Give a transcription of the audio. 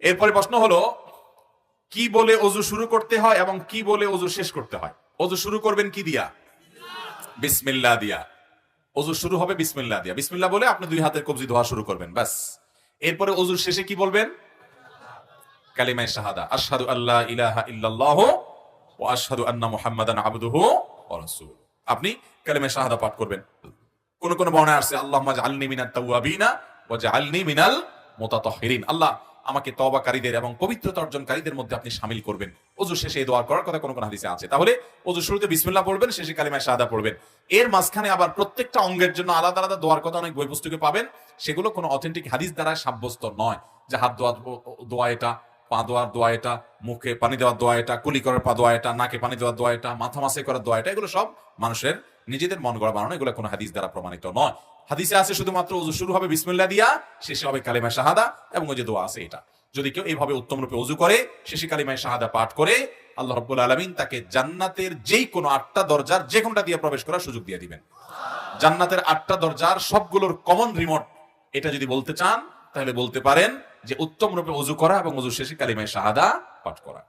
এরপরে প্রশ্ন হলো, কি বলে ওযু শুরু করতে হয় এবং কি বলে ওযু শেষ করতে হয়? ওযু শুরু করবেন কি দিয়া? বিসমিল্লাহ দিয়া। ওযু শুরু হবে বিসমিল্লাহ দিয়া। বিসমিল্লাহ বলে আপনি দুই হাতের কবজি ধোয়া শুরু করবেন, বাস। এরপরে ওযুর শেষে কি বলবেন? কালিমায়ে শাহাদা, আশহাদু আল্লা ইলাহা ইল্লাল্লাহ ওয়া আশহাদু আন্না মুহাম্মাদান আবদুহু ওয়া রাসূলুহু। আপনি কালিমায়ে শাহাদা পাঠ করবেন। কোন কোন বর্ণনায় আছে আল্লাহুম্মা জাআলনি মিনাত তাওয়াবিনা ওয়া জাআলনি মিনাল মুতাতাহহিরিন। আল্লাহ আমাকে তওবাকারীদের এবং পবিত্রতা অর্জনকারীদের মধ্যে আপনি শামিল করবেন। ওযু শেষে এই দোয়া করার কথা কোন কোন হাদিসে আছে। তাহলে ওযু শুরুতে বিসমিল্লাহ পড়বেন, শেষে কালিমায়ে শাহাদা পড়বেন। এর মাঝখানে আবার প্রত্যেকটা অঙ্গের জন্য আলাদা আলাদা দোয়ার কথা অনেক বই পুস্তকে পাবেন। সেগুলো কোনো অথেন্টিক হাদিস দ্বারা সাব্যস্ত নয়, যে হাত ধোয়ার দোয়া এটা, পা ধোয়ার দোয়া এটা, মুখে পানি দেওয়ার দোয়া এটা, কুলি করার পা দোয়া এটা, নাকে পানি দেওয়ার দোয়া এটা, মাথা মাসাই করার দোয়া এটা, এগুলো সব মানুষের নিজেদের মন গড়া বানানো, এগুলো কোনো হাদিস দ্বারা প্রমাণিত নয়। হাদিসে আছে শুধুমাত্র ওযু শুরু হবে বিসমিল্লাহ দিয়া, শেষে হবে কালিমায়ে শাহাদা এবং ওই যে দোয়া আছে এটা। যদি কেউ এইভাবে উত্তম রূপে ওযু করে, শেষে কালিমায়ে শাহাদা পাঠ করে, আল্লাহ রাব্বুল আলামিন তাকে জান্নাতের যেই কোনো 8টা দরজার যে কোনটা দিয়ে প্রবেশ করার সুযোগ দিয়ে দিবেন। জান্নাতের 8টা দরজার সবগুলোর কমন রিমোট এটা যদি বলতে চান, তাহলে বলতে পারেন যে উত্তম রূপে ওযু করা এবং ওযু শেষে কালিমায়ে শাহাদা পাঠ করা।